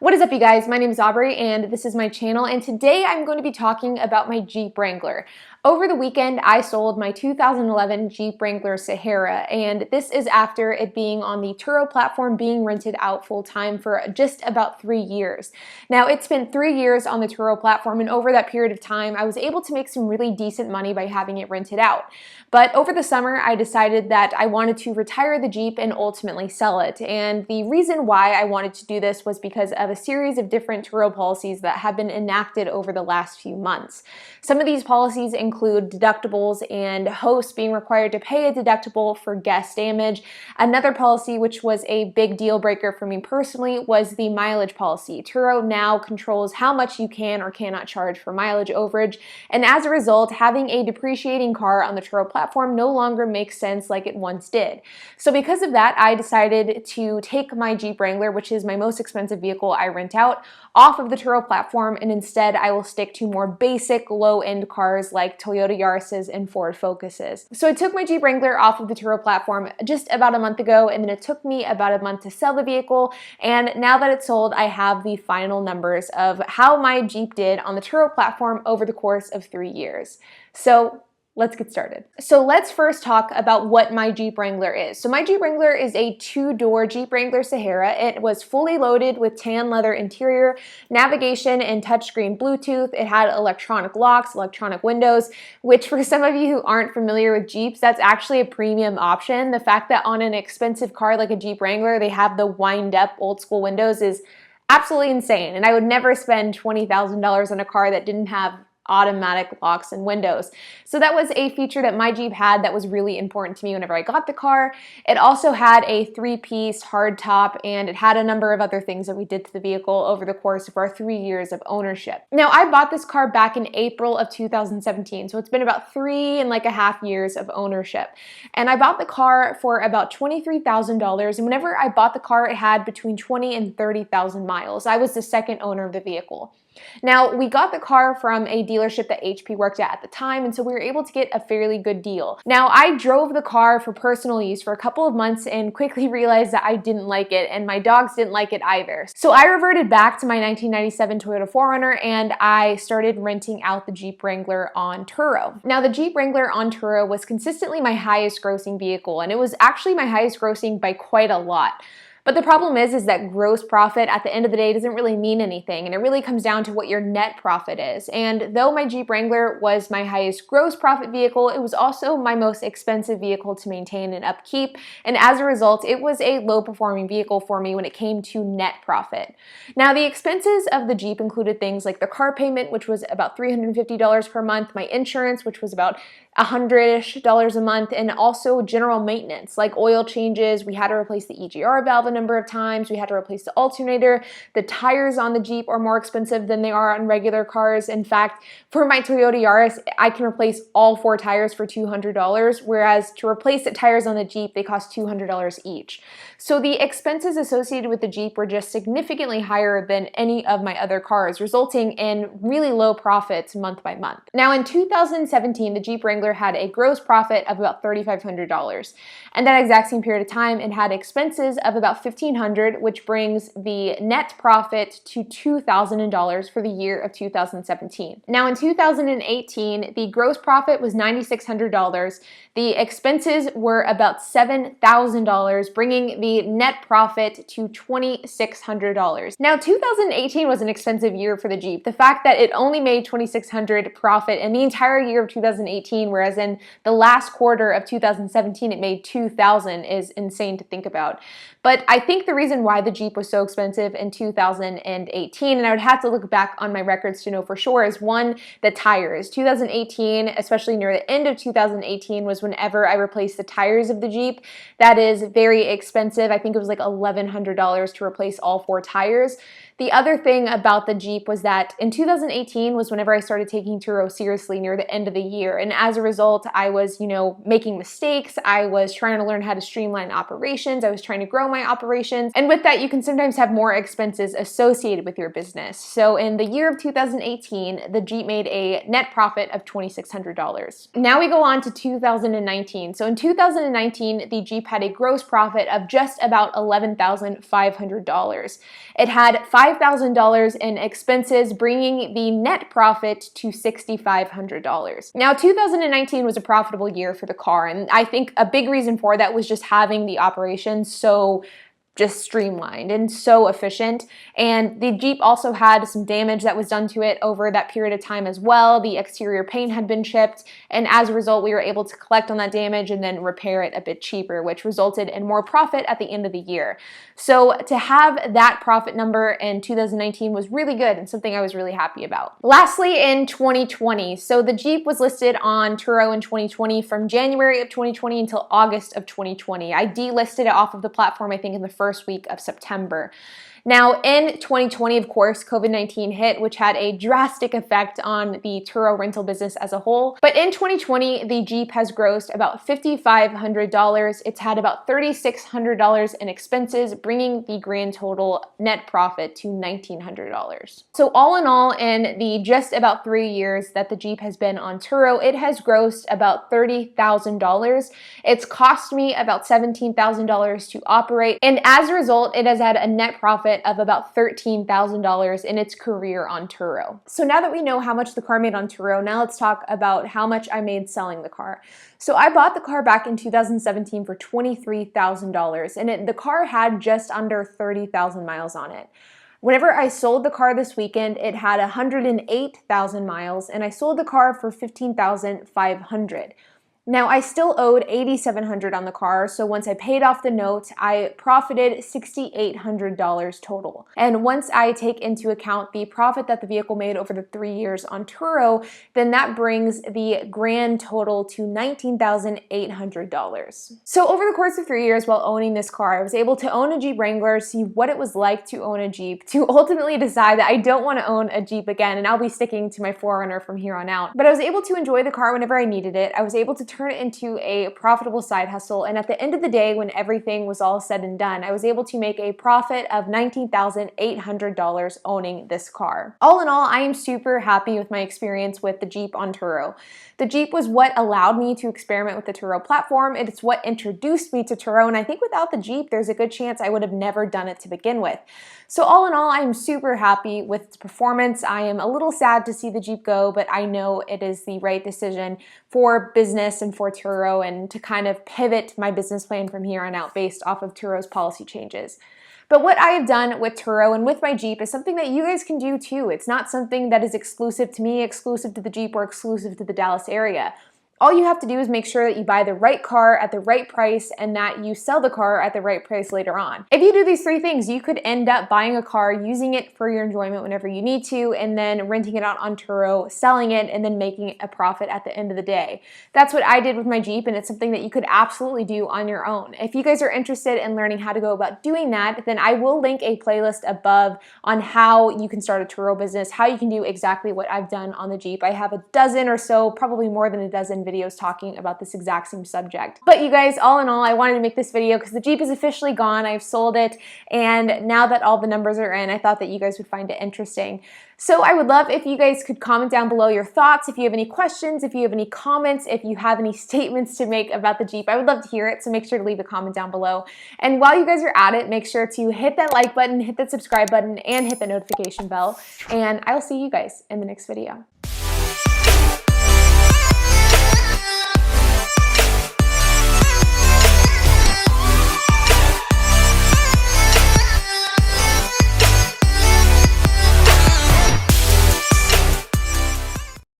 What is up, you guys? My name is Aubrey and this is my channel, and today I'm going to be talking about my Jeep Wrangler. Over the weekend, I sold my 2011 Jeep Wrangler Sahara, and this is after it being on the Turo platform being rented out full-time for just about 3 years. Now, it's been 3 years on the Turo platform, and over that period of time, I was able to make some really decent money by having it rented out. But over the summer, I decided that I wanted to retire the Jeep and ultimately sell it. And the reason why I wanted to do this was because of a series of different Turo policies that have been enacted over the last few months. Some of these policies include deductibles and hosts being required to pay a deductible for guest damage. Another policy, which was a big deal breaker for me personally, was the mileage policy. Turo now controls how much you can or cannot charge for mileage overage, and as a result, having a depreciating car on the Turo platform no longer makes sense like it once did. So because of that, I decided to take my Jeep Wrangler, which is my most expensive vehicle I rent out, off of the Turo platform, and instead I will stick to more basic low-end cars like Toyota Yaris's and Ford Focuses. So I took my Jeep Wrangler off of the Turo platform just about a month ago, and then it took me about a month to sell the vehicle, and now that it's sold, I have the final numbers of how my Jeep did on the Turo platform over the course of 3 years. So let's get started. So let's first talk about what my Jeep Wrangler is. So my Jeep Wrangler is a two-door Jeep Wrangler Sahara. It was fully loaded with tan leather interior, navigation, and touchscreen Bluetooth. It had electronic locks, electronic windows, which for some of you who aren't familiar with Jeeps, that's actually a premium option. The fact that on an expensive car like a Jeep Wrangler, they have the wind-up old school windows is absolutely insane. And I would never spend $20,000 on a car that didn't have automatic locks and windows. So that was a feature that my Jeep had that was really important to me whenever I got the car. It also had a 3-piece hardtop, and it had a number of other things that we did to the vehicle over the course of our 3 years of ownership. Now, I bought this car back in April of 2017, so it's been about 3.5 years of ownership. And I bought the car for about $23,000, and whenever I bought the car, it had between 20 and 30,000 miles. I was the second owner of the vehicle. Now, we got the car from a dealership that HP worked at the time, and so we were able to get a fairly good deal. Now, I drove the car for personal use for a couple of months and quickly realized that I didn't like it, and my dogs didn't like it either. So I reverted back to my 1997 Toyota 4Runner, and I started renting out the Jeep Wrangler on Turo. Now, the Jeep Wrangler on Turo was consistently my highest grossing vehicle, and it was actually my highest grossing by quite a lot. But the problem is that gross profit at the end of the day doesn't really mean anything, and it really comes down to what your net profit is. And though my Jeep Wrangler was my highest gross profit vehicle, it was also my most expensive vehicle to maintain and upkeep, and as a result, it was a low-performing vehicle for me when it came to net profit. Now, the expenses of the Jeep included things like the car payment, which was about $350 per month, my insurance, which was about $100-ish a month, and also general maintenance like oil changes. We had to replace the EGR valve a number of times. We had to replace the alternator. The tires on the Jeep are more expensive than they are on regular cars. In fact, for my Toyota Yaris, I can replace all 4 tires for $200, whereas to replace the tires on the Jeep, they cost $200 each. So the expenses associated with the Jeep were just significantly higher than any of my other cars, resulting in really low profits month by month. Now, in 2017, the Jeep Wrangler had a gross profit of about $3,500. And that exact same period of time, it had expenses of about $1,500, which brings the net profit to $2,000 for the year of 2017. Now, in 2018, the gross profit was $9,600. The expenses were about $7,000, bringing the net profit to $2,600. Now, 2018 was an expensive year for the Jeep. The fact that it only made $2,600 profit in the entire year of 2018, whereas in the last quarter of 2017 it made $2,000, is insane to think about. But I think the reason why the Jeep was so expensive in 2018, and I would have to look back on my records to know for sure, is one, the tires. 2018, especially near the end of 2018, was whenever I replaced the tires of the Jeep. That is very expensive. I think it was like $1,100 to replace all 4 tires. The other thing about the Jeep was that in 2018 was whenever I started taking Turo seriously near the end of the year, and as a result, I was, making mistakes. I was trying to learn how to streamline operations. I was trying to grow my operations. And with that, you can sometimes have more expenses associated with your business. So in the year of 2018, the Jeep made a net profit of $2,600. Now we go on to 2019. So in 2019, the Jeep had a gross profit of just about $11,500. It had $5,000 in expenses, bringing the net profit to $6,500. Now, 2019 was a profitable year for the car, and I think a big reason for that was just having the operation so just streamlined and so efficient. And the Jeep also had some damage that was done to it over that period of time as well. The exterior paint had been chipped, and as a result, we were able to collect on that damage and then repair it a bit cheaper, which resulted in more profit at the end of the year. So to have that profit number in 2019 was really good and something I was really happy about. Lastly, in 2020, so the Jeep was listed on Turo in 2020 from January of 2020 until August of 2020. I delisted it off of the platform, I think, in the first week of September. Now, in 2020, of course, COVID-19 hit, which had a drastic effect on the Turo rental business as a whole. But in 2020, the Jeep has grossed about $5,500. It's had about $3,600 in expenses, bringing the grand total net profit to $1,900. So all in all, in the just about 3 years that the Jeep has been on Turo, it has grossed about $30,000. It's cost me about $17,000 to operate. And as a result, it has had a net profit of about $13,000 in its career on Turo. So now that we know how much the car made on Turo, now let's talk about how much I made selling the car. So I bought the car back in 2017 for $23,000, and the car had just under 30,000 miles on it. Whenever I sold the car this weekend, it had 108,000 miles, and I sold the car for $15,500. Now, I still owed $8,700 on the car, so once I paid off the note, I profited $6,800 total. And once I take into account the profit that the vehicle made over the 3 years on Turo, then that brings the grand total to $19,800. So over the course of 3 years while owning this car, I was able to own a Jeep Wrangler, see what it was like to own a Jeep, to ultimately decide that I don't want to own a Jeep again, and I'll be sticking to my 4Runner from here on out. But I was able to enjoy the car whenever I needed it. I was able to turn it into a profitable side hustle, and at the end of the day, when everything was all said and done, I was able to make a profit of $19,800 owning this car. All in all, I am super happy with my experience with the Jeep on Turo. The Jeep was what allowed me to experiment with the Turo platform. It's what introduced me to Turo, and I think without the Jeep, there's a good chance I would have never done it to begin with. So all in all, I'm super happy with its performance. I am a little sad to see the Jeep go, but I know it is the right decision for business and for Turo, and to kind of pivot my business plan from here on out based off of Turo's policy changes. But what I have done with Turo and with my Jeep is something that you guys can do too. It's not something that is exclusive to me, exclusive to the Jeep, or exclusive to the Dallas area. All you have to do is make sure that you buy the right car at the right price and that you sell the car at the right price later on. If you do these 3 things, you could end up buying a car, using it for your enjoyment whenever you need to, and then renting it out on Turo, selling it, and then making a profit at the end of the day. That's what I did with my Jeep, and it's something that you could absolutely do on your own. If you guys are interested in learning how to go about doing that, then I will link a playlist above on how you can start a Turo business, how you can do exactly what I've done on the Jeep. I have a dozen or so, probably more than a dozen videos talking about this exact same subject. But you guys, all in all, I wanted to make this video because the Jeep is officially gone. I've sold it, and now that all the numbers are in, I thought that you guys would find it interesting. So I would love if you guys could comment down below your thoughts, if you have any questions, if you have any comments, if you have any statements to make about the Jeep. I would love to hear it, so make sure to leave a comment down below. And while you guys are at it, make sure to hit that like button, hit that subscribe button, and hit the notification bell. And I will see you guys in the next video.